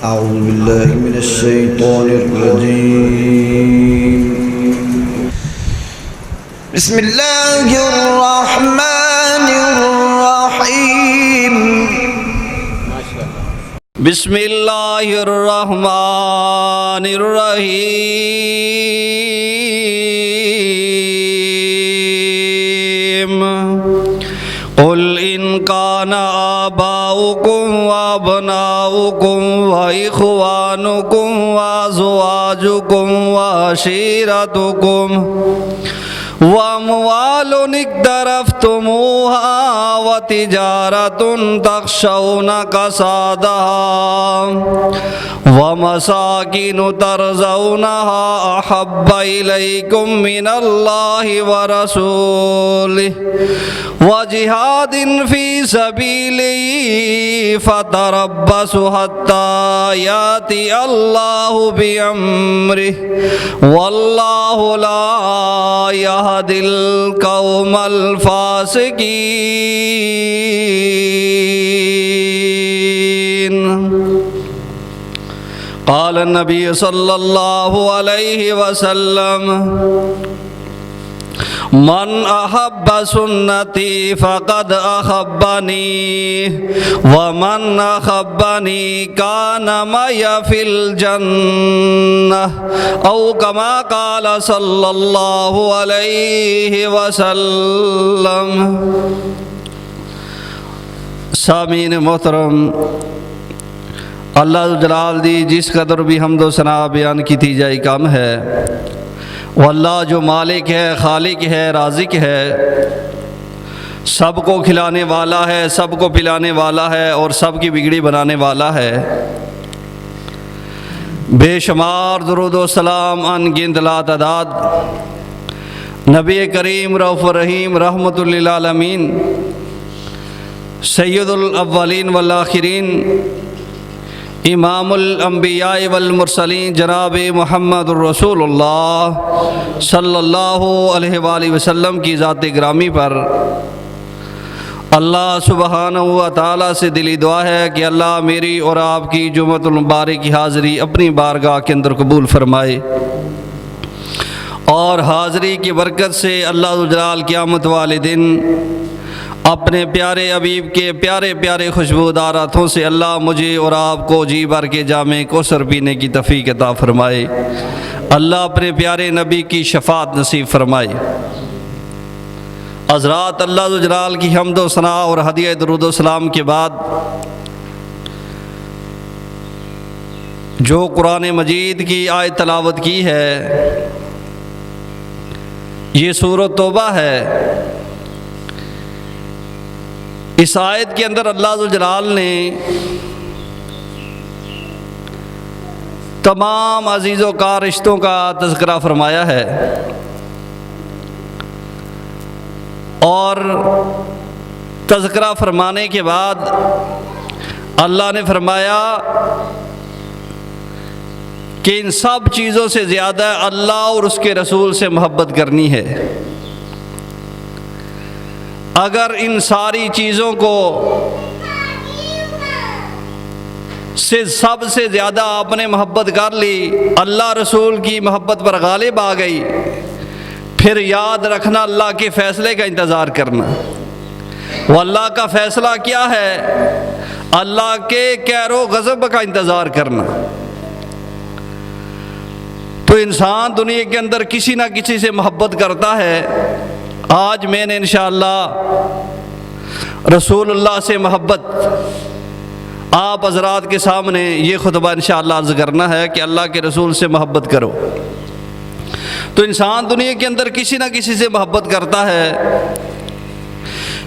أعوذ بالله من الشيطان الرجيم. بسم الله الرحمن الرحيم. بسم اللہ الرحمن الرحیم. قل ان کان آباؤکم وابناؤکم واخوانکم وازواجکم وعشیرتکم واموال اقترفتموها وتجارة تخشون كسادها ومساكن ترضونها أحب إليكم من الله ورسوله وجهاد في سبيله فتربصوا حتى يأتي الله بأمره والله لا يهدي القوم الفاسقين. قال النبي صلى الله عليه وسلم من احب سنتی فقد احبنی ومن احبنی کان معی فی الجنہ او کما قال صلی اللہ علیہ وسلم. سامعین محترم، اللہ جلال دی جس قدر بھی حمد و ثنا بیان کی تھی جائے کم ہے. وہ اللہ جو مالک ہے، خالق ہے، رازق ہے، سب کو کھلانے والا ہے، سب کو پلانے والا ہے اور سب کی بگڑی بنانے والا ہے. بے شمار درود و سلام ان گنت لا تعداد نبی کریم رؤوف الرحیم رحمۃ للعالمین سید الاولین والآخرین امام الانبیاء والمرسلین جناب محمد الرسول اللہ صلی اللہ علیہ وآلہ وسلم کی ذات گرامی پر اللہ سبحانہ و تعالیٰ سے دلی دعا ہے کہ اللہ میری اور آپ کی جمعۃ المبارک کی حاضری اپنی بارگاہ کے اندر قبول فرمائے، اور حاضری کی برکت سے اللہ جلال قیامت والے دن اپنے پیارے حبیب کے پیارے پیارے خوشبودار ہاتھوں سے اللہ مجھے اور آپ کو جی بھر کے جام کوثر پینے کی توفیق عطا فرمائے. اللہ اپنے پیارے نبی کی شفاعت نصیب فرمائے. حضرات، اللہ جلال کی حمد و ثنا اور ہدیہ درود و سلام کے بعد جو قرآن مجید کی آیت تلاوت کی ہے یہ سورۃ توبہ ہے. اس آیت کے اندر اللہ جلال نے تمام عزیز و کار رشتوں کا تذکرہ فرمایا ہے، اور تذکرہ فرمانے کے بعد اللہ نے فرمایا کہ ان سب چیزوں سے زیادہ اللہ اور اس کے رسول سے محبت کرنی ہے. اگر ان ساری چیزوں کو سب سے زیادہ آپ نے محبت کر لی، اللہ رسول کی محبت پر غالب آ گئی، پھر یاد رکھنا اللہ کے فیصلے کا انتظار کرنا. وہ اللہ کا فیصلہ کیا ہے؟ اللہ کے قہر و غضب کا انتظار کرنا. تو انسان دنیا کے اندر کسی نہ کسی سے محبت کرتا ہے. آج میں نے انشاءاللہ رسول اللہ سے محبت آپ حضرات کے سامنے یہ خطبہ انشاءاللہ عرض کرنا ہے کہ اللہ کے رسول سے محبت کرو. تو انسان دنیا کے اندر کسی نہ کسی سے محبت کرتا ہے.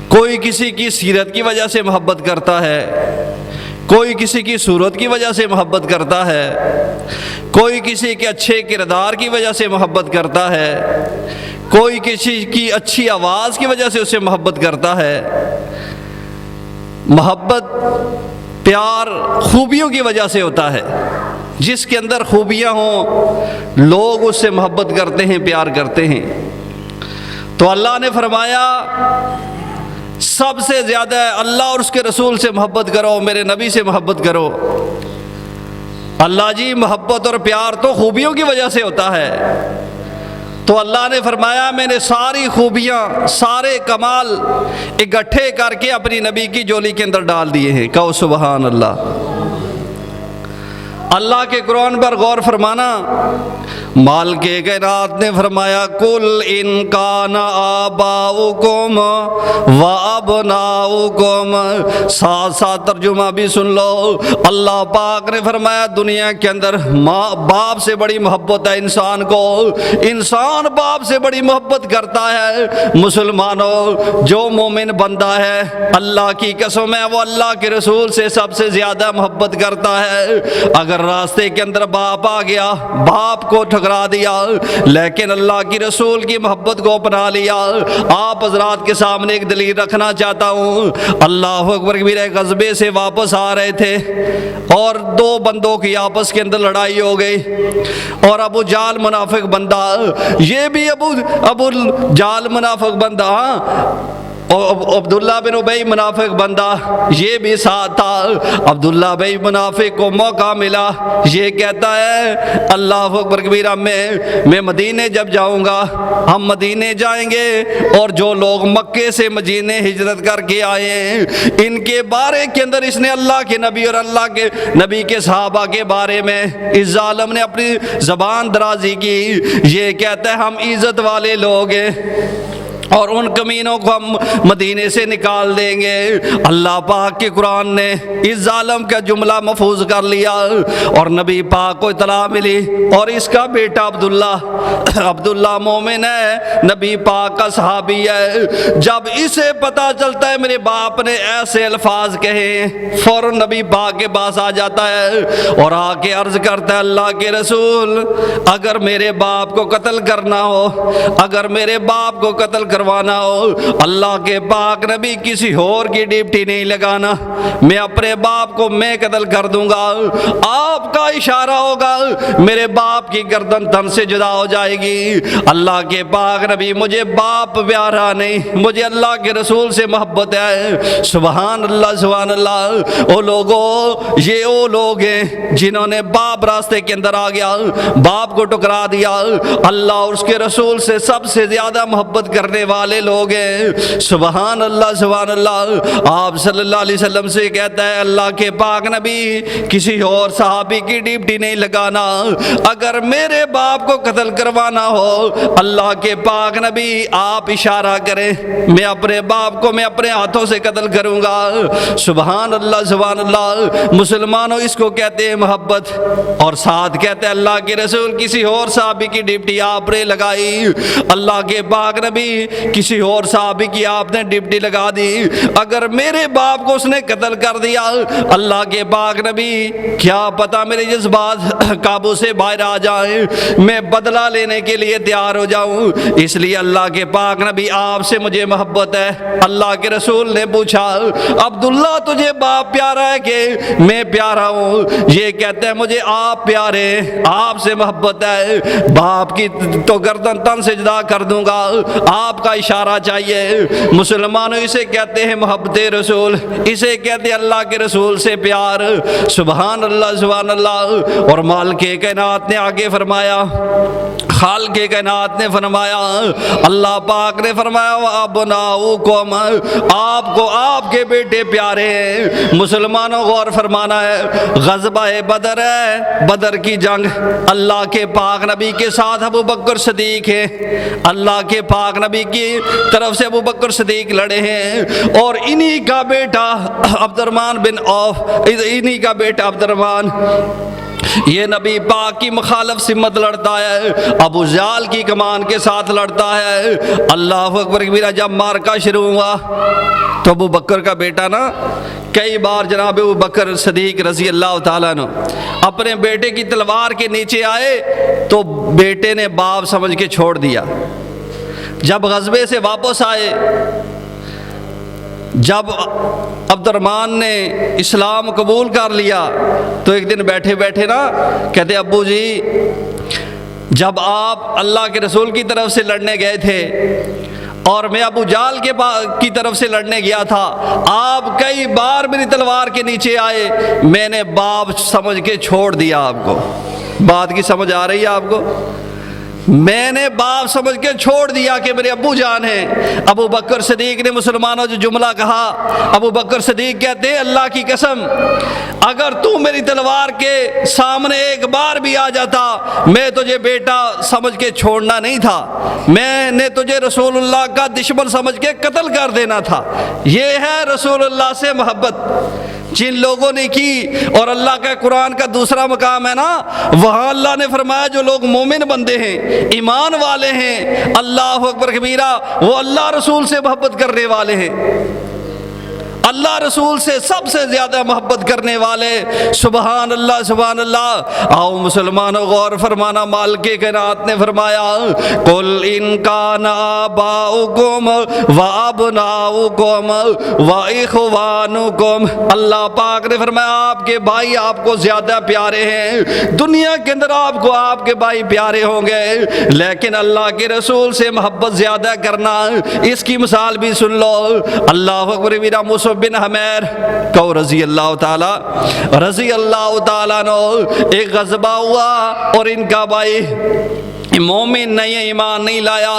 کوئی کسی کی سیرت کی وجہ سے محبت کرتا ہے، کوئی کسی کی صورت کی وجہ سے محبت کرتا ہے، کوئی کسی کے اچھے کردار کی وجہ سے محبت کرتا ہے، کوئی کسی کی اچھی آواز کی وجہ سے اسے محبت کرتا ہے. محبت پیار خوبیوں کی وجہ سے ہوتا ہے. جس کے اندر خوبیاں ہوں لوگ اس سے محبت کرتے ہیں، پیار کرتے ہیں. تو اللہ نے فرمایا سب سے زیادہ اللہ اور اس کے رسول سے محبت کرو، میرے نبی سے محبت کرو. اللہ جی محبت اور پیار تو خوبیوں کی وجہ سے ہوتا ہے، تو اللہ نے فرمایا میں نے ساری خوبیاں سارے کمال اکٹھے کر کے اپنی نبی کی جولی کے اندر ڈال دیے ہیں۔ کہو سبحان اللہ۔ اللہ کے قرآن پر غور فرمانا، مالک کائنات نے فرمایا کل ان کان آباؤکم و ابناؤکم، ساتھ ساتھ ترجمہ بھی سن لو۔ اللہ پاک نے فرمایا دنیا کے اندر ماں باپ سے بڑی محبت ہے انسان کو، انسان باپ سے بڑی محبت کرتا ہے۔ مسلمانوں، جو مومن بندہ ہے اللہ کی قسم ہے وہ اللہ کے رسول سے سب سے زیادہ محبت کرتا ہے۔ اگر راستے کے اندر باپ آ گیا، باپ کو ٹھکرا دیا لیکن اللہ کی رسول کی محبت کو اپنا لیا۔ آپ حضرات کے سامنے ایک دلیل رکھنا چاہتا ہوں۔ اللہ اکبر کبیر، غزبے سے واپس آ رہے تھے اور دو بندوں کی آپس کے اندر لڑائی ہو گئی، اور ابو جال منافق بندہ، یہ بھی ابو جال منافق بندہ، عبداللہ بن ابی منافق بندہ یہ بھی ساتھ تھا۔ عبداللہ بن منافق کو موقع ملا، یہ کہتا ہے اللہ اکبر کبیرہ، میں مدینے جب جاؤں گا، ہم مدینے جائیں گے اور جو لوگ مکے سے مدینے ہجرت کر کے آئے ہیں ان کے بارے کے اندر اس نے اللہ کے نبی اور اللہ کے نبی کے صحابہ کے بارے میں اس ظالم نے اپنی زبان درازی کی۔ یہ کہتا ہے ہم عزت والے لوگ ہیں اور ان کمینوں کو ہم مدینے سے نکال دیں گے۔ اللہ پاک کے قرآن نے اس ظالم کا جملہ محفوظ کر لیا اور نبی پاک کو اطلاع ملی، اور اس کا بیٹا عبداللہ مومن ہے، نبی پاک کا صحابی ہے۔ جب اسے پتا چلتا ہے میرے باپ نے ایسے الفاظ کہے، فوراً نبی پاک کے پاس آ جاتا ہے اور آ کے عرض کرتا ہے اللہ کے رسول، اگر میرے باپ کو قتل کرنا ہو، اگر میرے باپ کو قتل کروانا ہو، اللہ کے پاک نبی کسی اور کی ڈیوٹی نہیں لگانا، میں اپنے باپ کو میں قتل کر دوں گا۔ آپ کا اشارہ ہوگا میرے باپ کی گردن تن سے جدا ہو جائے گی۔ اللہ کے پاک نبی، مجھے باپ پیارا نہیں، مجھے اللہ کے رسول سے محبت ہے۔ سبحان اللہ سبحان اللہ۔ او لوگوں، یہ وہ لوگ ہیں جنہوں نے باپ راستے کے اندر آ گیا، باپ کو ٹکرا دیا، اللہ اور اس کے رسول سے سب سے زیادہ محبت کرنے والے لوگ ہیں۔ سبحان اللہ سبحان اللہ۔ آپ صلی اللہ علیہ وسلم سے کہتا ہے اللہ کے پاک نبی کسی اور صحابی کی ڈیوٹی نہیں لگانا، اگر میرے باپ کو قتل کروانا ہو اللہ کے پاک نبی آپ اشارہ کریں، میں اپنے باپ کو میں اپنے ہاتھوں سے قتل کروں گا۔ سبحان اللہ سبحان اللہ۔ مسلمانوں، اس کو کہتے ہیں محبت، اور ساتھ کہتے ہیں اللہ کے رسول کسی اور صحابی کی ڈیوٹی آپ نے لگائی، اللہ کے پاک نبی کسی اور صحابی کی آپ نے ڈیوٹی لگا دی، اگر میرے باپ کو اس نے قتل کر دیا اللہ کے پاک نبی کیا پتا میرے جذبات قابو سے باہر آ جائیں، میں بدلہ لینے کے لیے تیار ہو جاؤں۔ اس لیے اللہ کے پاک نبی آپ سے مجھے محبت ہے۔ اللہ کے رسول نے پوچھا عبداللہ تجھے باپ پیارا ہے کہ میں پیارا ہوں؟ یہ کہتے ہیں مجھے آپ پیارے، آپ سے محبت ہے، باپ کی تو گردن تن سے جدا کر دوں گا، آپ کا اشارہ چاہیے۔ مسلمانوں، اسے کہتے ہیں محبت رسول، اسے کہتے ہیں اللہ کے رسول سے پیار۔ سبحان اللہ سبحان اللہ۔ اور مالک کائنات نے آگے فرمایا، خالق کائنات نے فرمایا، اللہ پاک نے فرمایا وَأَبْنَاؤُكُمْ، آپ کو آپ کے بیٹے پیارے ہیں۔ مسلمانوں غور فرمانا ہے، غزوہ بدر ہے، بدر کی جنگ اللہ کے پاک نبی کے ساتھ ابو بکر صدیق ہے، اللہ کے پاک نبی کی طرف سے ابو بکر صدیق لڑے ہیں، اور انہی کا بیٹا عبد الرحمن بن عوف، انہی کا بیٹا عبد الرحمن یہ نبی پاک کی مخالف سمت لڑتا ہے، ابو جال کی کمان کے ساتھ لڑتا ہے۔ اللہ اکبر کبیرہ۔ جب مارکا شروع ہوا تو ابو بکر کا بیٹا نا کئی بار جناب ابو بکر صدیق رضی اللہ تعالیٰ عنہ اپنے بیٹے کی تلوار کے نیچے آئے تو بیٹے نے باپ سمجھ کے چھوڑ دیا۔ جب غزوے سے واپس آئے، جب عبد الرحمن نے اسلام قبول کر لیا تو ایک دن بیٹھے بیٹھے نا کہتے ابو جی جب آپ اللہ کے رسول کی طرف سے لڑنے گئے تھے اور میں ابو جال کی طرف سے لڑنے گیا تھا، آپ کئی بار میری تلوار کے نیچے آئے، میں نے باپ سمجھ کے چھوڑ دیا آپ کو۔ بات کی سمجھ آ رہی ہے آپ کو؟ میں نے باپ سمجھ کے چھوڑ دیا کہ میرے ابو جان ہیں۔ ابو بکر صدیق نے مسلمانوں جو جملہ کہا، ابو بکر صدیق کہتے ہیں اللہ کی قسم اگر تو میری تلوار کے سامنے ایک بار بھی آ جاتا میں تجھے بیٹا سمجھ کے چھوڑنا نہیں تھا، میں نے تجھے رسول اللہ کا دشمن سمجھ کے قتل کر دینا تھا۔ یہ ہے رسول اللہ سے محبت جن لوگوں نے کی۔ اور اللہ کا قرآن کا دوسرا مقام ہے نا، وہاں اللہ نے فرمایا جو لوگ مومن بندے ہیں، ایمان والے ہیں، اللہ اکبر کبیرہ، وہ اللہ رسول سے محبت کرنے والے ہیں، اللہ رسول سے سب سے زیادہ محبت کرنے والے۔ سبحان اللہ سبحان اللہ۔ آؤ مسلمانوں غور فرمانا، مالک کائنات نے فرمایا قل ان کان آباؤکم وابناؤکم واخوانکم، اللہ پاک نے فرمایا آپ کے بھائی آپ کو زیادہ پیارے ہیں، دنیا کے اندر آپ کو آپ کے بھائی پیارے ہوں گے، لیکن اللہ کے رسول سے محبت زیادہ کرنا، اس کی مثال بھی سن لو۔ اللہ اکبر میرا مصعب بن حمیر کو رضی اللہ تعالیٰ نو ایک غزبہ ہوا اور ان کا بھائی مومن نہیں ہے، ایمان نہیں لایا،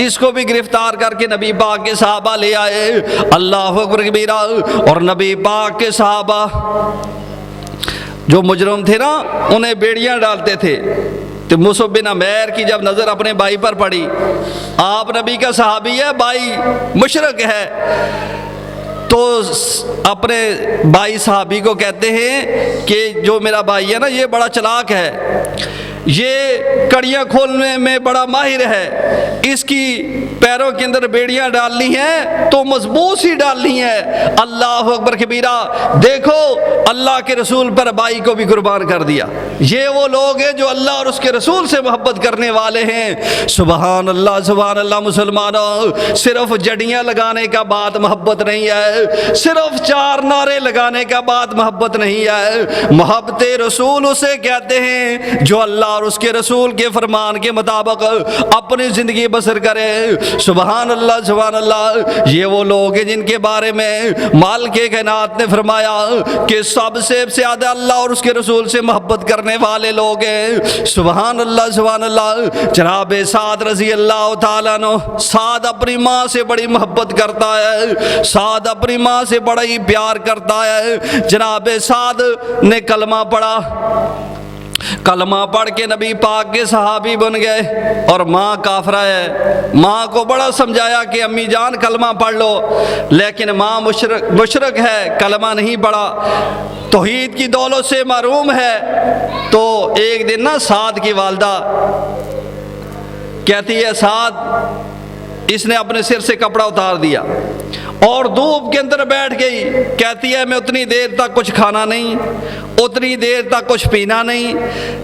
اس کو بھی گرفتار کر کے نبی پاک کے صحابہ لے آئے۔ اللہ اکبر کبیرہ۔ اور نبی پاک کے صحابہ جو مجرم تھے نا انہیں بیڑیاں ڈالتے تھے، تو مصعب بن عمیر کی جب نظر اپنے بھائی پر پڑی، آپ نبی کا صحابی ہے، بھائی مشرک ہے، تو اپنے بھائی صحابی کو کہتے ہیں کہ جو میرا بھائی ہے نا یہ بڑا چلاک ہے، یہ کڑیاں کھولنے میں بڑا ماہر ہے، اس کی پیروں کے اندر بیڑیاں ڈالنی ہیں تو مضبوط سی ڈالنی ہے۔ اللہ اکبر کبیرہ۔ دیکھو اللہ کے رسول پر بھائی کو بھی قربان کر دیا۔ یہ وہ لوگ ہیں جو اللہ اور اس کے رسول سے محبت کرنے والے ہیں۔ سبحان اللہ سبحان اللہ۔ مسلمانوں صرف جڑیاں لگانے کا بات محبت نہیں ہے، صرف چار نعرے لگانے کا بات محبت نہیں ہے۔ محبت رسول اسے کہتے ہیں جو اللہ اور اس کے رسول کے فرمان کے مطابق اپنی زندگی بسر کرے۔ سبحان اللہ سبحان اللہ۔ یہ وہ لوگ ہیں جن کے بارے میں مالک کائنات نے فرمایا کہ سب سے زیادہ اللہ اور اس کے رسول سے محبت کرنے والے لوگ ہیں۔ سبحان اللہ سبحان اللہ۔ جناب سعد رضی اللہ تعالیٰ عنہ، سعد اپنی ماں سے بڑی محبت کرتا ہے، سعد اپنی ماں سے بڑا ہی پیار کرتا ہے۔ جناب سعد نے کلمہ پڑھا، کلمہ پڑھ کے نبی پاک کے صحابی بن گئے، اور ماں کافرہ ہے، ماں کو بڑا سمجھایا کہ امی جان کلمہ پڑھ لو، لیکن ماں مشرک ہے، کلمہ نہیں پڑھا، توحید کی دولت سے محروم ہے۔ تو ایک دن نا سعد کی والدہ کہتی ہے سعد اس نے اپنے سر سے کپڑا اتار دیا اور دھوپ کے اندر بیٹھ گئی، کہتی ہے میں اتنی دیر تک کچھ کھانا نہیں، اتنی دیر تک کچھ پینا نہیں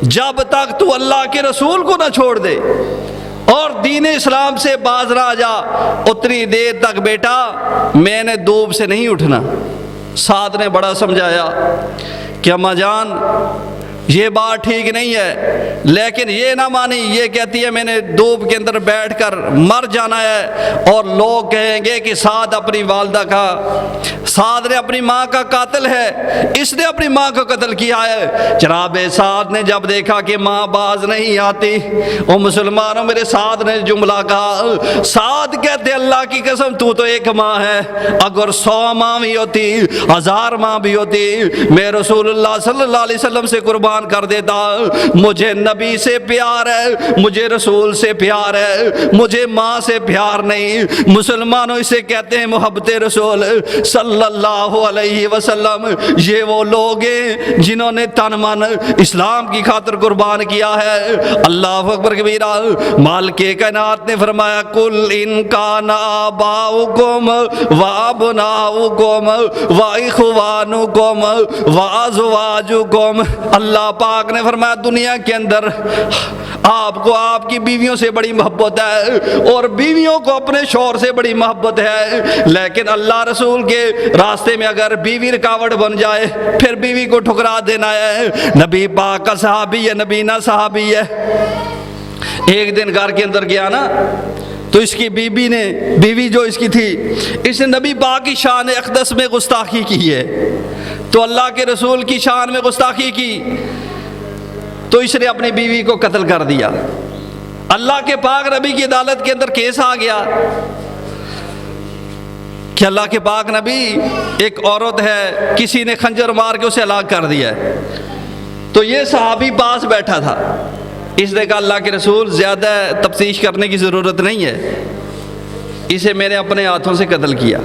جب تک تو اللہ کے رسول کو نہ چھوڑ دے اور دین اسلام سے باز نہ آ جا، اتنی دیر تک بیٹا میں نے دھوپ سے نہیں اٹھنا۔ سعد نے بڑا سمجھایا کہ اماں جان یہ بات ٹھیک نہیں ہے، لیکن یہ نہ مانی، یہ کہتی ہے میں نے دھوپ کے اندر بیٹھ کر مر جانا ہے، اور لوگ کہیں گے کہ سعد اپنی والدہ کا، سعد نے اپنی ماں کا قاتل ہے، اس نے اپنی ماں کو قتل کیا ہے۔ جناب سعد نے جب دیکھا کہ ماں باز نہیں آتی، او مسلمانوں میرے سعد نے جملہ کہا، سعد کہتے اللہ کی قسم تو ایک ماں ہے، اگر 100 ماں بھی ہوتی، 1000 ماں بھی ہوتی، میں رسول اللہ صلی اللہ علیہ وسلم سے قربان کر دیتا۔ مجھے نبی سے پیار ہے، مجھے رسول سے پیار ہے، مجھے ماں سے پیار نہیں۔ مسلمانوں اسے کہتے ہیں محبت رسول صلی اللہ علیہ وسلم۔ یہ وہ لوگ ہیں جنہوں نے تن من اسلام کی خاطر قربان کیا ہے۔ اللہ اکبر کبیرہ۔ مالک کائنات نے فرمایا قل ان کان آباؤکم وابناؤکم واخوانکم وازواجکم، اللہ پاک نے فرمایا دنیا کے اندر آپ کو آپ کی بیویوں سے بڑی محبت ہے اور بیویوں کو اپنے شوہر سے بڑی محبت ہے، لیکن اللہ رسول کے راستے میں اگر بیوی رکاوٹ بن جائے پھر بیوی کو ٹھکرا دینا ہے۔ نبی پاک کا صحابی ہے، نبی نہ صحابی ہے۔ ایک دن گھر کے اندر گیا نا تو اس کی بیوی جو اس کی تھی، اس نے نبی پاک کی شان اقدس میں گستاخی کی ہے، تو اللہ کے رسول کی شان میں گستاخی کی، تو اس نے اپنی بیوی کو قتل کر دیا۔ اللہ کے پاک نبی کی عدالت کے اندر کیس آ گیا کہ اللہ کے پاک نبی، ایک عورت ہے، کسی نے خنجر مار کے اسے ہلاک کر دیا ہے۔ تو یہ صحابی پاس بیٹھا تھا، اس نے کہا اللہ کے رسول زیادہ تفتیش کرنے کی ضرورت نہیں ہے، اسے میں نے اپنے ہاتھوں سے قتل کیا۔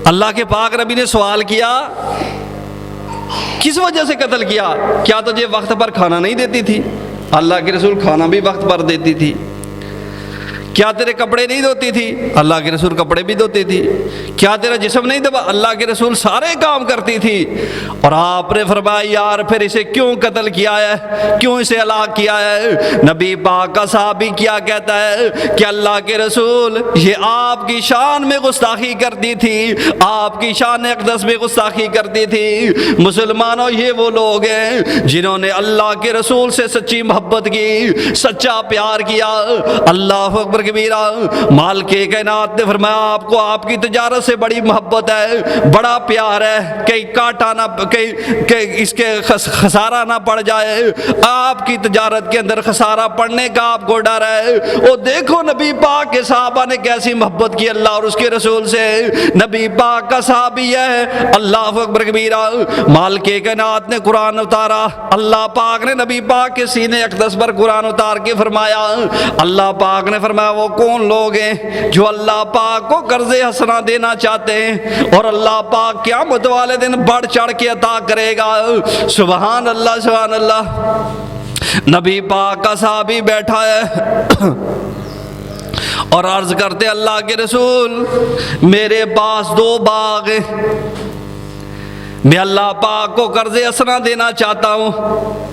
اللہ کے پاک نبی نے سوال کیا کس وجہ سے قتل کیا؟ کیا تجھے وقت پر کھانا نہیں دیتی تھی؟ اللہ کے رسول کھانا بھی وقت پر دیتی تھی۔ کیا تیرے کپڑے نہیں دھوتی تھی؟ اللہ کے رسول کپڑے بھی دھوتی تھی۔ کیا تیرا جسم نہیں دبا؟ اللہ کے رسول سارے کام کرتی تھی۔ اور آپ نے فرمایا یار پھر اسے کیوں قتل کیا ہے، کیوں اسے ہلاک کیا ہے؟ نبی پاک کا صحابی کیا کہتا ہے کہ اللہ کے رسول یہ آپ کی شان میں گستاخی کرتی تھی، آپ کی شان اقدس میں گستاخی کرتی تھی۔ مسلمانوں، یہ وہ لوگ ہیں جنہوں نے اللہ کے رسول سے سچی محبت کی، سچا پیار کیا۔ اللہ اکبر کبیرہ۔ مالک کائنات نے فرمایا آپ کو آپ کی تجارت سے بڑی محبت ہے، بڑا پیار ہے، کہیں کاٹا نہ، کہیں اس کے خسارہ نہ پڑ جائے۔ آپ کی تجارت کے اندر خسارہ پڑنے کا آپ کو ڈر ہے۔ وہ دیکھو نبی پاک کے صحابہ نے کیسی محبت کی اللہ اور اس کے رسول سے۔ نبی پاک کا صحابی ہے۔ اللہ اکبر کبیرہ۔ مالک کائنات نے قرآن اتارا، اللہ پاک نے نبی پاک کے سینے اقدس پر قرآن اتار کے فرمایا، اللہ پاک نے فرمایا وہ کون لوگ ہیں جو اللہ پاک کو قرض حسنہ دینا چاہتے ہیں اور اللہ پاک قیامت والے دن بڑھ چڑھ کے عطا کرے گا۔ سبحان اللہ، سبحان اللہ۔ نبی پاک کا صحابی بیٹھا ہے اور عرض کرتے اللہ کے رسول میرے پاس 2 باغ ہیں، میں اللہ پاک کو قرض حسنہ دینا چاہتا ہوں۔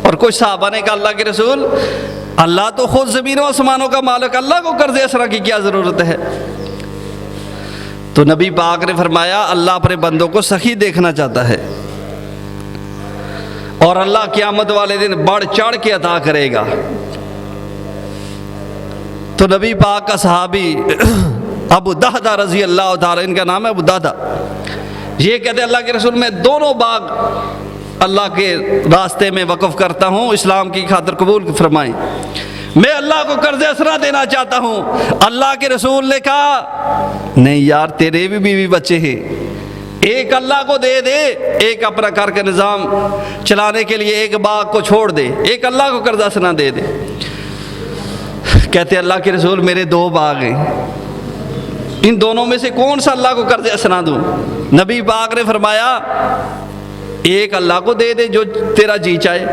اور کچھ صحابہ نے کہا اللہ کے رسول اللہ تو خود زمین و آسمانوں کا مالک، اللہ کو قرض حسنہ کی کیا ضرورت ہے؟ تو نبی پاک نے فرمایا اللہ اپنے بندوں کو سخی دیکھنا چاہتا ہے اور اللہ قیامت والے دن بڑھ چڑھ کے عطا کرے گا۔ تو نبی پاک کا صحابی ابو دہدہ رضی اللہ تعالی، ان کا نام ہے ابو دہدہ، یہ کہتے ہیں اللہ کے رسول میں دونوں باغ اللہ کے راستے میں وقف کرتا ہوں، اسلام کی خاطر قبول فرمائیں، میں اللہ کو قرض حسنہ دینا چاہتا ہوں۔ اللہ کے رسول نے کہا نہیں یار تیرے بھی بیوی بچے ہیں، ایک اللہ کو دے دے، ایک اپنا گھر کا نظام چلانے کے لیے ایک باغ کو چھوڑ دے، ایک اللہ کو قرض حسنہ دے دے۔ کہتے اللہ کے رسول میرے 2 باغ ہیں، ان دونوں میں سے کون سا اللہ کو قرض حسنہ دوں؟ نبی پاک نے فرمایا ایک اللہ کو دے دے جو تیرا جی چاہے۔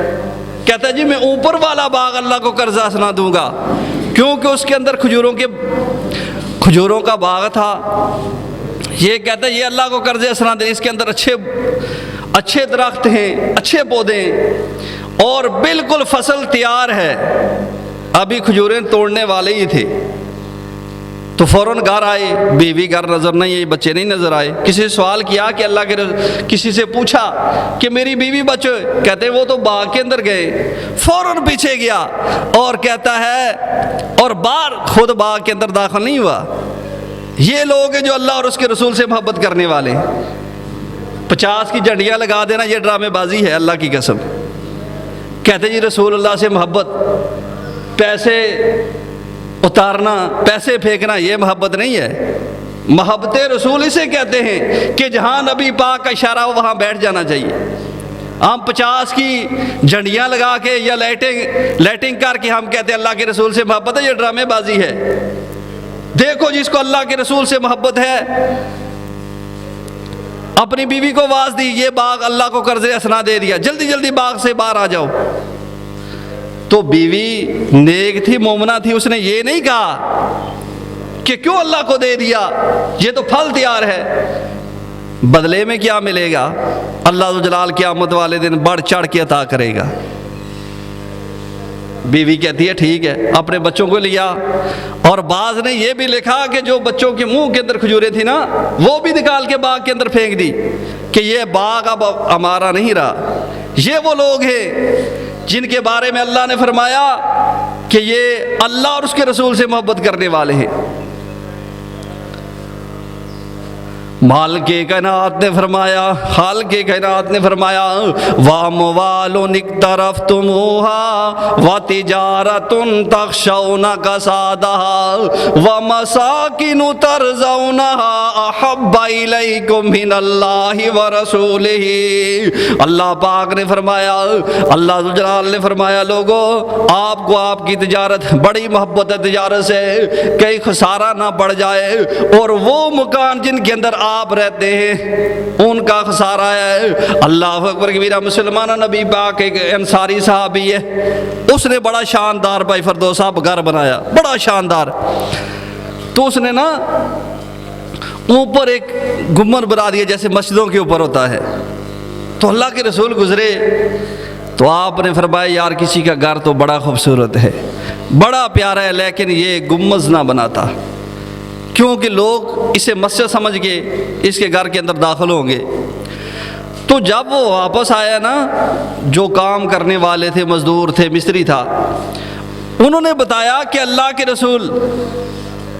کہتا ہے جی میں اوپر والا باغ اللہ کو قرض حسنہ دوں گا، کیونکہ اس کے اندر کھجوروں کا باغ تھا۔ یہ کہتا ہے یہ اللہ کو قرض حسنہ دے، اس کے اندر اچھے درخت ہیں، اچھے پودے ہیں اور بالکل فصل تیار ہے، ابھی کھجوریں توڑنے والے ہی تھے۔ تو فوراً گھر آئے، بیوی گھر نظر نہیں آئی، بچے نہیں نظر آئے۔ کسی سے سوال کیا کہ اللہ کے کسی سے پوچھا کہ میری بیوی بچے، کہتے ہیں وہ تو باغ کے اندر گئے۔ فوراً پیچھے گیا اور کہتا ہے اور باہر خود باغ کے اندر داخل نہیں ہوا۔ یہ لوگ ہیں جو اللہ اور اس کے رسول سے محبت کرنے والے، 50 کی جھنڈیاں لگا دینا یہ ڈرامے بازی ہے اللہ کی قسم۔ کہتے جی رسول اللہ سے محبت، پیسے اتارنا، پیسے پھینکنا یہ محبت نہیں ہے۔ محبت رسول اسے کہتے ہیں کہ جہاں نبی پاک کا اشارہ ہو وہاں بیٹھ جانا چاہیے۔ ہم 50 کی جھنڈیاں لگا کے یا لائٹنگ کر کے ہم کہتے ہیں اللہ کے رسول سے محبت ہے، یہ ڈرامے بازی ہے۔ دیکھو جس کو اللہ کے رسول سے محبت ہے، اپنی بیوی کو آواز دی یہ باغ اللہ کو قرض حسنہ دے دیا، جلدی جلدی باغ سے باہر آ جاؤ۔ تو بیوی نیک تھی، مومنہ تھی، اس نے یہ نہیں کہا کہ کیوں اللہ کو دے دیا، یہ تو پھل تیار ہے، بدلے میں کیا ملے گا؟ اللہ ذو جلال قیامت والے دن بڑھ چڑھ کے عطا کرے گا۔ بیوی کہتی ہے ٹھیک ہے، اپنے بچوں کو لیا، اور بعض نے یہ بھی لکھا کہ جو بچوں کے منہ کے اندر کھجوریں تھی نا وہ بھی نکال کے باغ کے اندر پھینک دی کہ یہ باغ اب ہمارا نہیں رہا۔ یہ وہ لوگ ہیں جن کے بارے میں اللہ نے فرمایا کہ یہ اللہ اور اس کے رسول سے محبت کرنے والے ہیں۔ مالک کائنات نے فرمایا، خالق کائنات نے فرمایا وَأَمْوَالٌ اقْتَرَفْتُمُوهَا وَتِجَارَةٌ تَخْشَوْنَ كَسَادَهَا وَمَسَاكِنُ تَرْضَوْنَهَا أَحَبَّ إِلَيْكُم مِّنَ اللَّهِ وَرَسُولِهِ۔ اللہ پاک نے فرمایا، اللہ ذو جلال نے فرمایا، لوگو آپ کو آپ کی تجارت بڑی محبت ہے تجارت سے، کہیں خسارہ نہ پڑ جائے، اور وہ مکان جن کے اندر آپ رہتے ہیں ان کا خسارہ ہے۔ اللہ اکبر کبیرہ۔ مسلمانہ نبی پاک ایک انصاری صحابی ہے، اس نے بڑا شاندار بھائی فردوس صاحب گھر بنایا، بڑا شاندار۔ تو اس نے نا اوپر ایک گنبد بنا دیا جیسے مسجدوں کے اوپر ہوتا ہے۔ تو اللہ کے رسول گزرے تو آپ نے فرمایا یار کسی کا گھر تو بڑا خوبصورت ہے، بڑا پیارا ہے، لیکن یہ گنبد نہ بناتا، کیونکہ لوگ اسے مسجد سمجھ کے اس کے گھر کے اندر داخل ہوں گے۔ تو جب وہ واپس آیا نا، جو کام کرنے والے تھے، مزدور تھے، مستری تھا، انہوں نے بتایا کہ اللہ کے رسول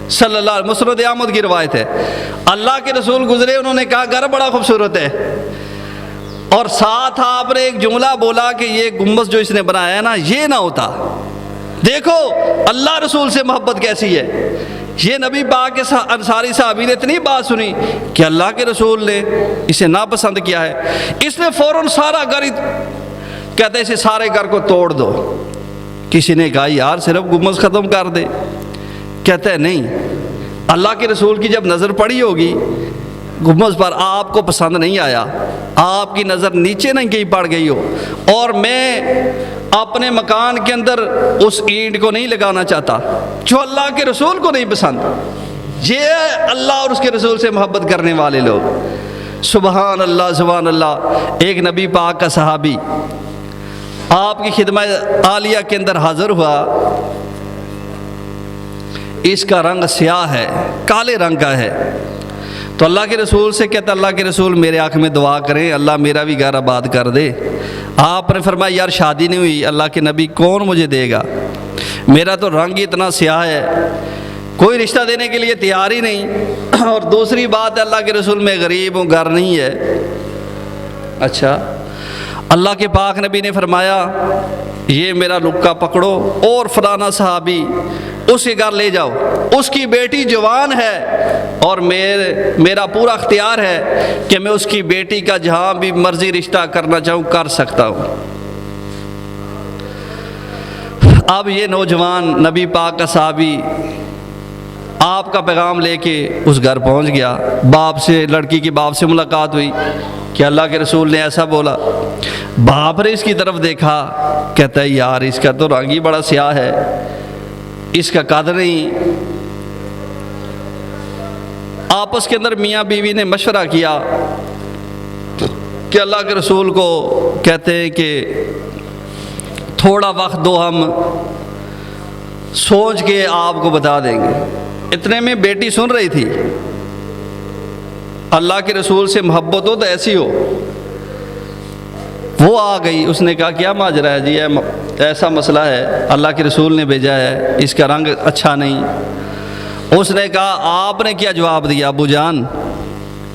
صلی اللہ علیہ وسلم، مسند احمد کی روایت ہے، اللہ کے رسول گزرے، انہوں نے کہا گھر بڑا خوبصورت ہے، اور ساتھ آپ نے ایک جملہ بولا کہ یہ گنبد جو اس نے بنایا ہے نا یہ نہ ہوتا۔ دیکھو اللہ رسول سے محبت کیسی ہے۔ یہ نبی پاک کے انصاری صحابی نے اتنی بات سنی کہ اللہ کے رسول نے اسے ناپسند کیا ہے، اس نے فوراً سارا گھر، کہتے ہیں اسے سارے گھر کو توڑ دو۔ کسی نے کہا یار صرف گنبد ختم کر دے، کہتا ہے نہیں، اللہ کے رسول کی جب نظر پڑی ہوگی گنبد پر، آپ کو پسند نہیں آیا، آپ کی نظر نیچے نہیں کہیں پڑ گئی ہو، اور میں اپنے مکان کے اندر اس اینٹ کو نہیں لگانا چاہتا جو اللہ کے رسول کو نہیں پسند۔ یہ اللہ اور اس کے رسول سے محبت کرنے والے لوگ۔ سبحان اللہ سبحان اللہ۔ ایک نبی پاک کا صحابی آپ کی خدمت عالیہ کے اندر حاضر ہوا، اس کا رنگ سیاہ ہے، کالے رنگ کا ہے، تو اللہ کے رسول سے کہتا اللہ کے رسول میرے آنکھ میں دعا کریں اللہ میرا بھی گھر آباد کر دے۔ آپ نے فرمایا یار شادی نہیں ہوئی، اللہ کے نبی کون مجھے دے گا، میرا تو رنگ ہی اتنا سیاہ ہے، کوئی رشتہ دینے کے لیے تیار ہی نہیں، اور دوسری بات ہے اللہ کے رسول میں غریب ہوں، گھر نہیں ہے۔ اچھا، اللہ کے پاک نبی نے فرمایا یہ میرا رکا پکڑو اور فلانا صحابی اس کے گھر لے جاؤ، اس کی بیٹی جوان ہے اور میرا پورا اختیار ہے کہ میں اس کی بیٹی کا جہاں بھی مرضی رشتہ کرنا چاہوں کر سکتا ہوں۔ اب یہ نوجوان نبی پاک کا صحابی آپ کا پیغام لے کے اس گھر پہنچ گیا، باپ سے، لڑکی کی باپ سے ملاقات ہوئی کہ اللہ کے رسول نے ایسا بولا۔ باپ نے اس کی طرف دیکھا، کہتا ہے یار اس کا تو رنگ ہی بڑا سیاہ ہے، اس کا قدر نہیں۔ آپس کے اندر میاں بیوی نے مشورہ کیا کہ اللہ کے رسول کو کہتے ہیں کہ تھوڑا وقت دو، ہم سوچ کے آپ کو بتا دیں گے۔ اتنے میں بیٹی سن رہی تھی، اللہ کے رسول سے محبت ہو تو ایسی ہو، وہ آ گئی، اس نے کہا کیا ماجرا ہے جی، ایسا مسئلہ ہے، اللہ کے رسول نے بھیجا ہے، اس کا رنگ اچھا نہیں۔ اس نے کہا آپ نے کیا جواب دیا ابو جان؟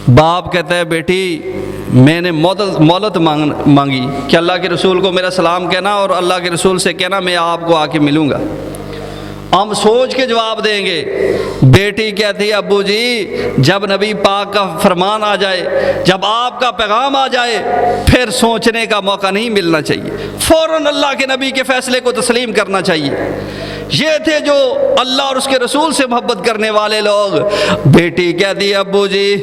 باپ کہتا ہے بیٹی میں نے مہلت مانگی کہ اللہ کے رسول کو میرا سلام کہنا اور اللہ کے رسول سے کہنا میں آپ کو آ کے ملوں گا، ہم سوچ کے جواب دیں گے۔ بیٹی کہتی ہے ابو جی جب نبی پاک کا فرمان آ جائے، جب آپ کا پیغام آ جائے پھر سوچنے کا موقع نہیں ملنا چاہیے، فوراً اللہ کے نبی کے فیصلے کو تسلیم کرنا چاہیے۔ یہ تھے جو اللہ اور اس کے رسول سے محبت کرنے والے لوگ۔ بیٹی کہتی ہے ابو جی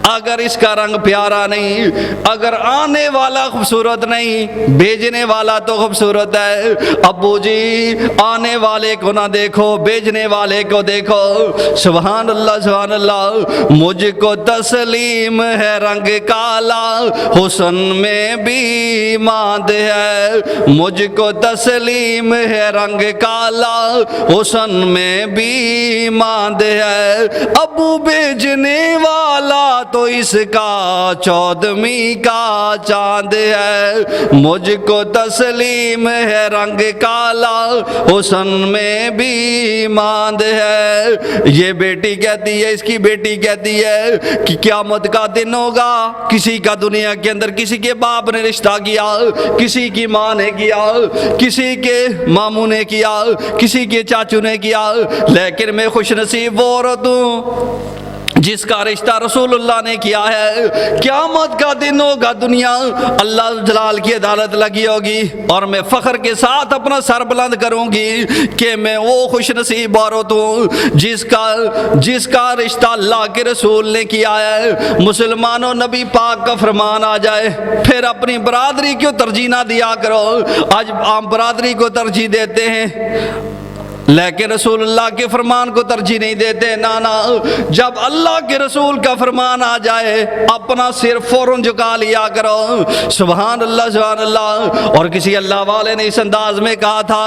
اگر اس کا رنگ پیارا نہیں، اگر آنے والا خوبصورت نہیں، بھیجنے والا تو خوبصورت ہے، ابو جی آنے والے کو نہ دیکھو بھیجنے والے کو دیکھو۔ سبحان اللہ سبحان اللہ۔ مجھ کو تسلیم ہے رنگ کالا، حسن میں بھی ماند ہے، مجھ کو تسلیم ہے رنگ کالا، حسن میں بھی ماند ہے، ابو بھیجنے والا تو اس کا چودھویں کا چاند ہے، مجھ کو تسلیم ہے رنگ کالا، حسن میں بھی ماند ہے۔ یہ بیٹی کہتی ہے، اس کی بیٹی کہتی ہے کہ قیامت کا دن ہوگا، کسی کا دنیا کے اندر کسی کے باپ نے رشتہ کیا، کسی کی ماں نے کیا، کسی کے ماموں نے کیا، کسی کے چاچو نے کیا، لیکن میں خوش نصیب وہ عورت ہوں جس کا رشتہ رسول اللہ نے کیا ہے۔ قیامت کا دن ہوگا، دنیا اللہ جلال کی عدالت لگی ہوگی، اور میں فخر کے ساتھ اپنا سر بلند کروں گی کہ میں وہ خوش نصیب عورت ہوں جس کا رشتہ اللہ کے رسول نے کیا ہے۔ مسلمانوں، نبی پاک کا فرمان آ جائے پھر اپنی برادری کو ترجیح نہ دیا کرو۔ آج عام برادری کو ترجیح دیتے ہیں لیکن رسول اللہ کے فرمان کو ترجیح نہیں دیتے۔ نانا، جب اللہ کے رسول کا فرمان آ جائے اپنا سر فوراً جھکا لیا کرو۔ سبحان اللہ، سبحان اللہ۔ اور کسی اللہ والے نے اس انداز میں کہا تھا،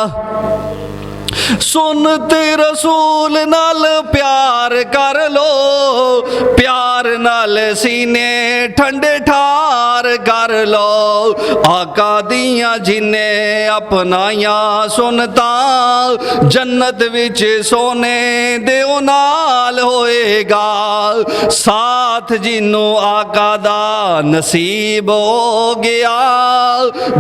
سنتے رسول نال پیار کر لو، پیار نال سینے ٹھنڈے ٹھار کر لو، آقا دیاں جنہیں اپنائیاں سنتا، جنت وچ سونے دیو نال ہوئے گا، ساتھ جنوں آقا دا نصیب ہو گیا،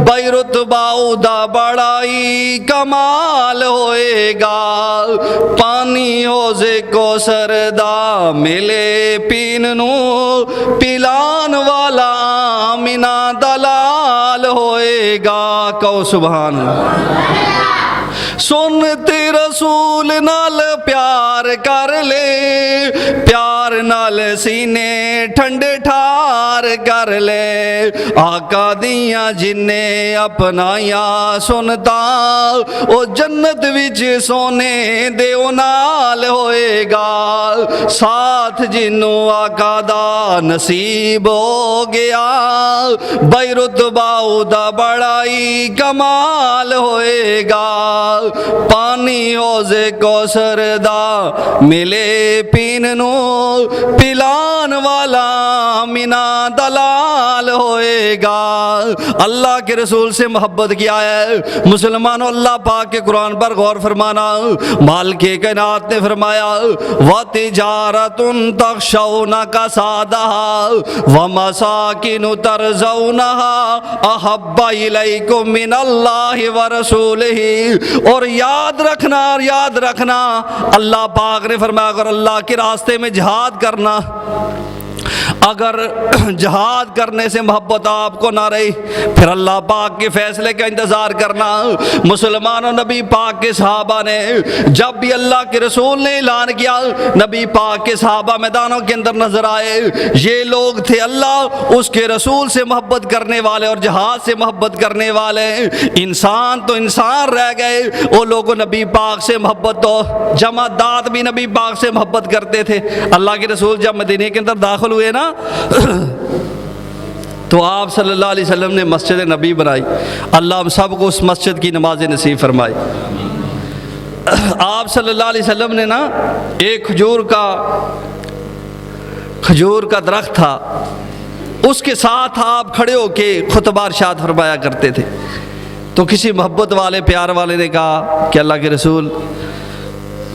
بے رتبہ دا بڑائی کمال ہوئے گا، پانی حوضے کوثر دا ملے پین نو، پلان والا آمینہ دلال ہوئے گا۔ کہو سبحان اللہ۔ سنتے رسول نال پیار کر لے، پیار نال سینے ٹھنڈے ٹھار کر لے، آقا دیاں جنہیں اپنائیاں سنتا، او جنت وچ سونے دیو نال ہوئے گا، ساتھ جنوں آقا دا نصیب ہو گیا، بے رتبہ دا بڑائی کمال ہوئے گا، پانی حوضے کوثر دا ملے پین نو، پلان والا آمینہ دلال ہوئے گا۔ اللہ کے رسول سے محبت کیا ہے مسلمانوں؟ اللہ پاک کے قرآن پر غور فرمانا۔ مالک کائنات نے فرمایا، وَتِجَارَةٌ تَخْشَوْنَ كَسَادَهَا وَمَسَاكِنُ تَرْضَوْنَهَا أَحَبَّ إِلَيْكُم مِّنَ اللَّهِ وَرَسُولِهِ۔ اور یاد رکھنا اللہ پاک نے فرمایا اگر اللہ کے راستے میں جہاد کرنا، اگر جہاد کرنے سے محبت آپ کو نہ رہی پھر اللہ پاک کے فیصلے کا انتظار کرنا۔ مسلمانوں، نبی پاک کے صحابہ نے جب بھی اللہ کے رسول نے اعلان کیا، نبی پاک کے صحابہ میدانوں کے اندر نظر آئے۔ یہ لوگ تھے اللہ اس کے رسول سے محبت کرنے والے اور جہاد سے محبت کرنے والے۔ انسان تو انسان رہ گئے، وہ لوگوں نبی پاک سے محبت تو جمادات بھی نبی پاک سے محبت کرتے تھے۔ اللہ کے رسول جب مدینے کے اندر داخل ہوئے نا تو آپ صلی اللہ علیہ وسلم نے مسجد نبی بنائی۔ اللہ ہم سب کو اس مسجد کی نماز نصیب فرمائے۔ آپ صلی اللہ علیہ وسلم نے نا ایک کھجور کا درخت تھا، اس کے ساتھ آپ کھڑے ہو کے خطبہ ارشاد فرمایا کرتے تھے۔ تو کسی محبت والے پیار والے نے کہا کہ اللہ کے رسول،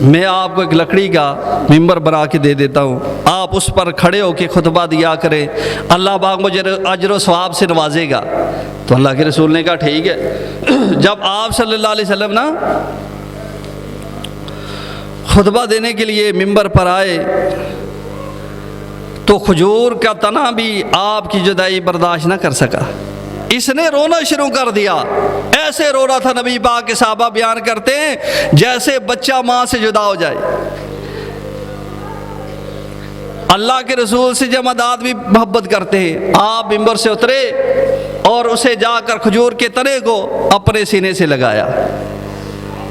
میں آپ کو ایک لکڑی کا ممبر بنا کے دے دیتا ہوں، آپ اس پر کھڑے ہو کے خطبہ دیا کریں، اللہ پاک مجھے اجر و ثواب سے نوازے گا۔ تو اللہ کے رسول نے کہا ٹھیک ہے۔ جب آپ صلی اللہ علیہ وسلم نا خطبہ دینے کے لیے ممبر پر آئے تو کھجور کا تنا بھی آپ کی جدائی برداشت نہ کر سکا، اس نے رونا شروع کر دیا۔ ایسے رو رہا تھا، نبی پاک کے صحابہ بیان کرتے ہیں جیسے بچہ ماں سے جدا ہو جائے۔ اللہ کے رسول سے جمادات بھی محبت کرتے ہیں۔ آپ ممبر سے اترے اور اسے جا کر کھجور کے تنے کو اپنے سینے سے لگایا۔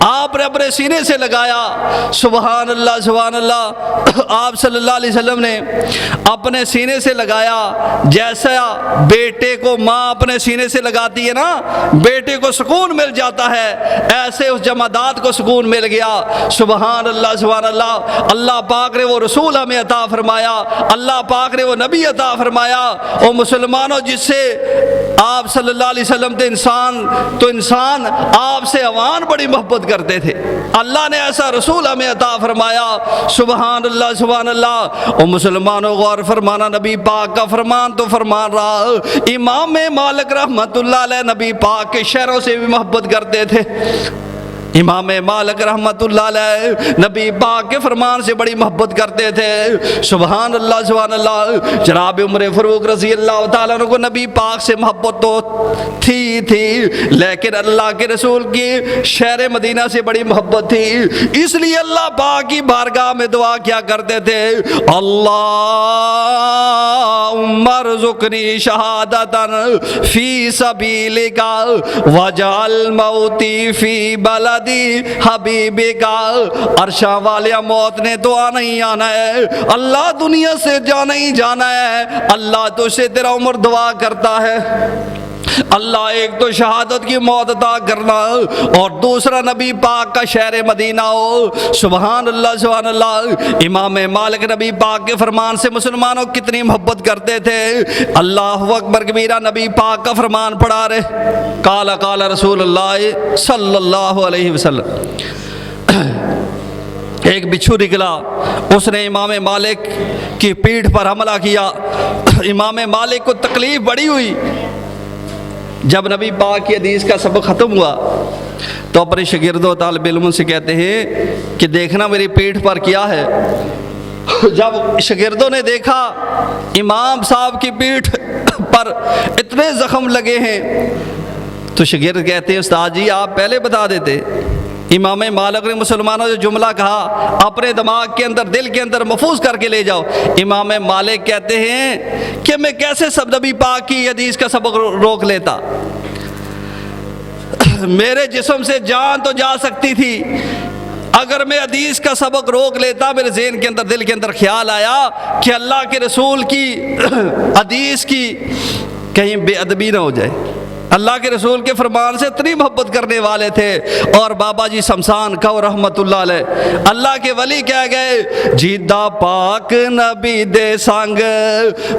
آپ نے اپنے سینے سے لگایا۔ سبحان اللہ سبحان اللہ۔ آپ صلی اللہ علیہ وسلم نے اپنے سینے سے لگایا جیسا بیٹے کو ماں اپنے سینے سے لگاتی ہے نا، بیٹے کو سکون مل جاتا ہے، ایسے اس جمادات کو سکون مل گیا۔ سبحان اللہ سبحان اللہ۔ اللہ پاک نے وہ رسول ہمیں عطا فرمایا، اللہ پاک نے وہ نبی عطا فرمایا۔ او مسلمانوں، جس سے آپ صلی اللہ علیہ وسلم تو انسان آپ سے عوام بڑی محبت کرتے تھے، اللہ نے ایسا رسول ہمیں عطا فرمایا۔ سبحان اللہ سبحان اللہ۔ او مسلمانوں، غور فرمانا، نبی پاک کا فرمان تو فرمان رہا۔ امام مالک رحمت اللہ علیہ نبی پاک کے شعروں سے بھی محبت کرتے تھے۔ امام مالک رحمت اللہ علیہ نبی پاک کے فرمان سے بڑی محبت کرتے تھے۔ سبحان اللہ سبحان اللہ۔ جناب عمر فاروق رضی اللہ تعالیٰ عنہ کو نبی پاک سے محبت تو تھی لیکن اللہ کے رسول کی شہر مدینہ سے بڑی محبت تھی، اس لیے اللہ پاک کی بارگاہ میں دعا کیا کرتے تھے، اللہم ارزقنی شہادتاً فی سبیلک وجعل موتی فی بلد حبیبی کا۔ عرشاں والیا، موت نے تو آنا ہی آنا ہے، اللہ دنیا سے جانا ہی جانا ہے، اللہ تو سے تیرا عمر دعا کرتا ہے۔ اللہ ایک تو شہادت کی موت عطا کرنا اور دوسرا نبی پاک کا شہر مدینہ ہو۔ سبحان اللہ سبحان اللہ۔ امام مالک نبی پاک کے فرمان سے مسلمانوں کتنی محبت کرتے تھے۔ اللہ اکبر کبیرہ، نبی پاک کا فرمان پڑھا رہے، قال قال رسول اللہ صلی اللہ علیہ وسلم۔ ایک بچھو نکلا، اس نے امام مالک کی پیٹھ پر حملہ کیا۔ امام مالک کو تکلیف بڑی ہوئی۔ جب نبی پاک کی حدیث کا سبق ختم ہوا تو اپنے شاگردوں طالب علموں سے کہتے ہیں کہ دیکھنا میری پیٹھ پر کیا ہے۔ جب شاگردوں نے دیکھا امام صاحب کی پیٹھ پر اتنے زخم لگے ہیں تو شاگرد کہتے ہیں استاد جی آپ پہلے بتا دیتے۔ امام مالک نے مسلمانوں جو جملہ کہا اپنے دماغ کے اندر دل کے اندر محفوظ کر کے لے جاؤ۔ امام مالک کہتے ہیں کہ میں کیسے سب نبی پاک کی حدیث کا سبق روک لیتا، میرے جسم سے جان تو جا سکتی تھی، اگر میں حدیث کا سبق روک لیتا میرے ذہن کے اندر دل کے اندر خیال آیا کہ اللہ کے رسول کی حدیث کی کہیں بے ادبی نہ ہو جائے۔ اللہ کے رسول کے فرمان سے اتنی محبت کرنے والے تھے۔ اور بابا جی شمشان کو رحمت اللہ علیہ اللہ کے ولی کہہ گئے، جیدہ پاک نبی دے سنگ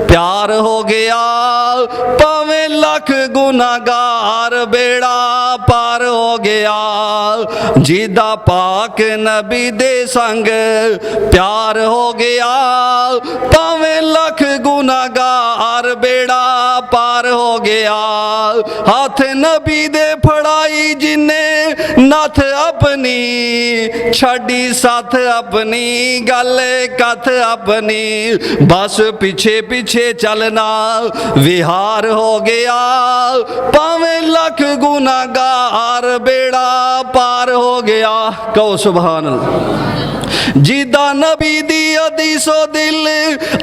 پیار ہو گیا، پاویں لکھ گناہگار بیڑا پار ہو گیا۔ جیدہ پاک نبی دے سنگ پیار ہو گیا، پاویں لکھ گناہگار بیڑا پار ہو گیا۔ ہاتھ نبی دے پھڑائی جنہیں ناتھ اپنی، چھڑی ساتھ اپنی، گلے کتھ اپنی، بس پیچھے پیچھے چلنا وہار ہو گیا، پاویں لکھ گناہگار بیڑا پار ہو گیا۔ کہو سبحان اللہ۔ جیدہ نبی دی حدیث و دل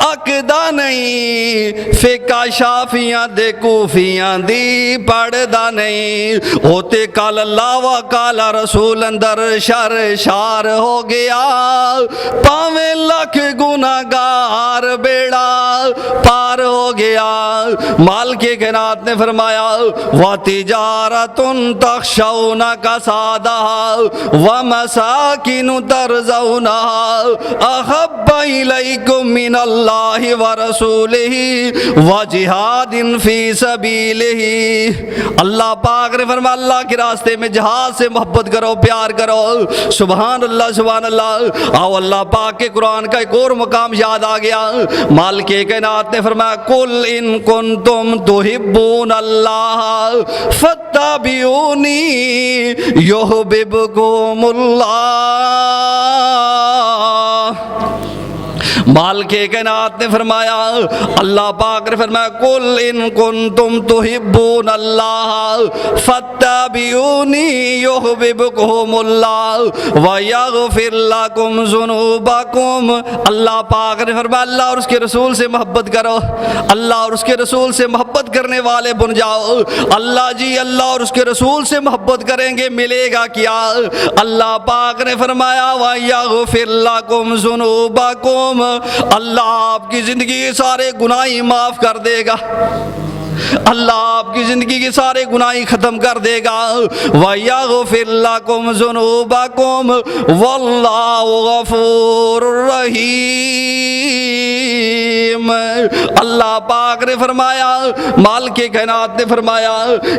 اکدا نہیں، فقہ شافیاں دے کوفیاں دی پڑھدا نہیں، ہوتے کال اللہ و کال رسول اندر شر شار ہو گیا، پاویں لکھ گناہگار بیڑا پار ہو گیا۔ مالک کائنات نے فرمایا وَتِجَارَةٌ تَخْشَوْنَ كَسَادَهَا وَمَسَاكِنُ تَرْضَوْنَهَا أَحَبَّ إِلَيْكُم مِّنَ اللَّهِ وَرَسُولِهِ وَجِهَادٍ فِي سَبِيلِهِ۔ اللہ پاک نے فرمایا اللہ کے راستے میں جہاد سے محبت کرو، پیار کرو۔ سبحان اللہ سبحان اللہ۔ آؤ اللہ پاک کے قرآن کا ایک اور مقام یاد آ گیا۔ مالک کائنات نے فرمایا قُلْ إِن كُنتُمْ تُحِبُّونَ اللَّهَ فَاتَّبِعُونِي يُحْبِبْكُمُ اللَّهُ۔ مالک کائنات نے فرمایا، اللہ پاک نے فرمایا قل ان کنتم تحبون اللہ فاتبعونی یحببکم اللہ ویغفر لکم ذنوبکم۔ اللہ پاک نے فرمایا اللہ اور اس کے رسول سے محبت کرو، اللہ اور اس کے رسول سے محبت کرنے والے بن جاؤ۔ اللہ جی اللہ اور اس کے رسول سے محبت کریں گے، ملے گا کیا؟ اللہ پاک نے فرمایا وَيَغْفِرْ لَكُمْ ذُنُوبَكُمْ، اللہ آپ کی زندگی کے سارے گناہ معاف کر دے گا، اللہ آپ کی زندگی کے سارے گناہ ختم کر دے گا۔ وَيَغْفِرْ لَكُمْ ذُنُوبَكُمْ وَاللَّهُ غَفُورٌ رَحِيمٌ۔ اللہ پاک نے فرمایا، مالک کائنات نے فرمایا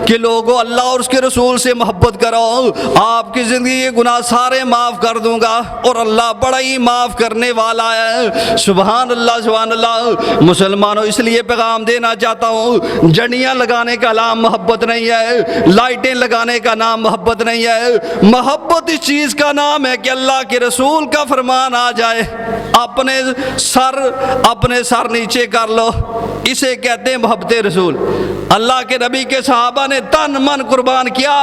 کہ لوگوں اللہ اور اس کے رسول سے محبت کرو، آپ کی زندگی کے گناہ سارے معاف کر دوں گا، اور اللہ بڑا ہی معاف کرنے والا ہے۔ سبحان اللہ سبحان اللہ۔ مسلمانوں اس لیے پیغام دینا چاہتا ہوں، جڑیاں لگانے کا نام محبت نہیں ہے، لائٹیں لگانے کا نام محبت نہیں ہے۔ محبت اس چیز کا نام ہے کہ اللہ کے رسول کا فرمان آ جائے، اپنے سر نیچے کر لو، اسے کہتے ہیں محبت رسول۔ اللہ کے نبی کے صحابہ نے تن من قربان کیا،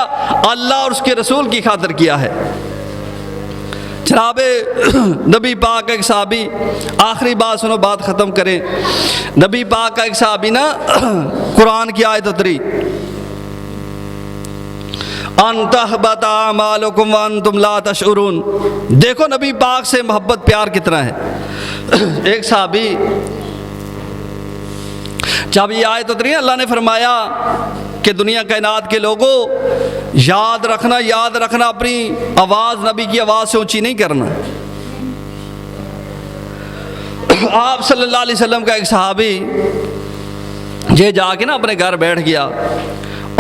اللہ اور اس کے رسول کی خاطر کیا ہے۔ جناب نبی پاک کا ایک صحابی، آخری بات سنو بات ختم کریں، نبی پاک کا ایک صحابی نا قرآن کی آیت اتری ان تحبط اعمالکم وانتم لا تشعرون۔ دیکھو نبی پاک سے محبت پیار کتنا ہے۔ ایک صحابی جب یہ آیت اتری اللہ نے فرمایا کہ دنیا کائنات کے لوگوں یاد رکھنا اپنی آواز نبی کی آواز سے اونچی نہیں کرنا۔ آپ صلی اللہ علیہ وسلم کا ایک صحابی یہ جا کے نا اپنے گھر بیٹھ گیا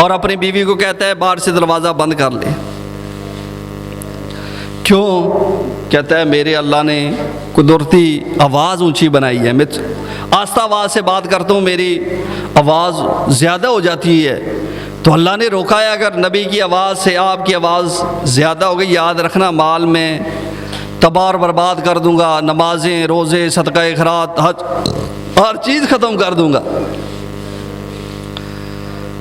اور اپنی بیوی کو کہتا ہے باہر سے دروازہ بند کر لے۔ کیوں؟ کہتا ہے میرے اللہ نے قدرتی آواز اونچی بنائی ہے، میں آہستہ آواز سے بات کرتا ہوں، میری آواز زیادہ ہو جاتی ہے، تو اللہ نے روکا ہے اگر نبی کی آواز سے آپ کی آواز زیادہ ہو گئی، یاد رکھنا مال میں تباہ اور برباد کر دوں گا، نمازیں روزے صدقہ خیرات حج ہر چیز ختم کر دوں گا۔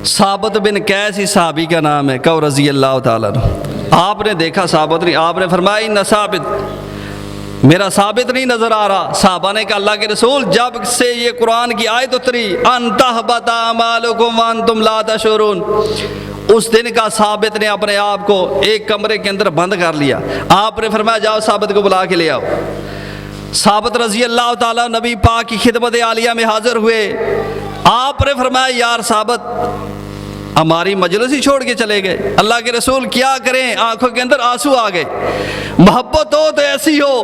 ثابت بن قیس ہی صحابی کا نام ہے، کہ رضی اللہ تعالیٰ عنہ۔ آپ نے دیکھا ثابت نہیں، آپ نے فرمایا نہ ثابت، میرا ثابت نہیں نظر آ رہا۔ صحابہ نے کہا اللہ کے رسول جب سے یہ قرآن کی آیت اتری ان تحبط اعمالکم وانتم لا تشعرون، اس دن کا ثابت نے اپنے آپ کو ایک کمرے کے اندر بند کر لیا۔ آپ نے فرمایا جاؤ ثابت کو بلا کے لے آؤ۔ ثابت رضی اللہ تعالیٰ نبی پاک کی خدمت عالیہ میں حاضر ہوئے۔ آپ نے فرمایا یار ثابت ہماری مجلس ہی چھوڑ کے چلے گئے، اللہ کے رسول کیا کریں، آنکھوں کے اندر آنسو آ گئے۔ محبت ہو تو ایسی ہو،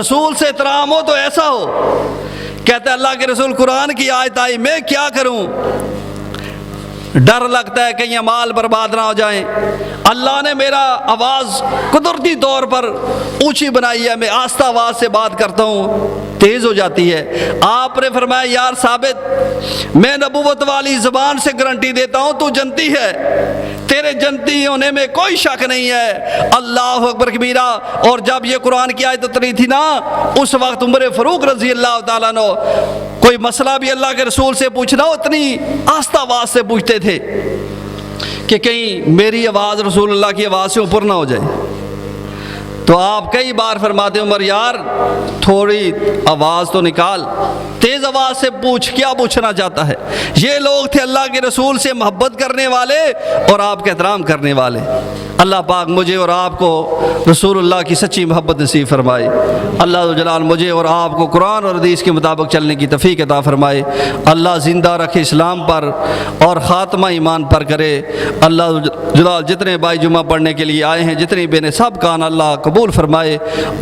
رسول سے احترام ہو تو ایسا ہو۔ کہتے ہیں اللہ کے رسول قرآن کی آیت آئی، میں کیا کروں، ڈر لگتا ہے کہیں اعمال برباد نہ ہو جائیں۔ اللہ نے میرا آواز قدرتی طور پر اونچی بنائی ہے، میں آہستہ آواز سے بات کرتا ہوں، تیز ہو جاتی ہے۔ آپ نے فرمایا یار ثابت میں نبوت والی زبان سے گارنٹی دیتا ہوں تو جنتی ہے، تیرے جنتی ہونے میں کوئی شک نہیں ہے۔ اللہ اکبر کبیرہ۔ اور جب یہ قرآن کی آیت اتری تھی نا، اس وقت عمر فاروق رضی اللہ تعالیٰ عنہ کوئی مسئلہ بھی اللہ کے رسول سے پوچھنا ہو اتنی آہستہ آواز سے پوچھتے تھے کہ کہیں میری آواز رسول اللہ کی آواز سے اوپر نہ ہو جائے۔ تو آپ کئی بار فرماتے عمر یار تھوڑی آواز تو نکال، تیز آواز سے پوچھ، کیا پوچھنا چاہتا ہے۔ یہ لوگ تھے اللہ کے رسول سے محبت کرنے والے اور آپ کا احترام کرنے والے۔ اللہ پاک مجھے اور آپ کو رسول اللہ کی سچی محبت نصیب فرمائے۔ اللہ جلال مجھے اور آپ کو قرآن اور حدیث کے مطابق چلنے کی توفیق عطا فرمائے۔ اللہ زندہ رکھے اسلام پر اور خاتمہ ایمان پر کرے۔ اللہ جلال جتنے بھائی جمعہ پڑھنے کے لیے آئے ہیں، جتنی بہنیں سب کان اللہ قبول فرمائے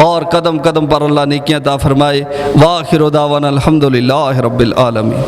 اور قدم قدم پر اللہ نیکیاں عطا فرمائے۔ وآخر دعوانا الحمدللہ رب العالمین۔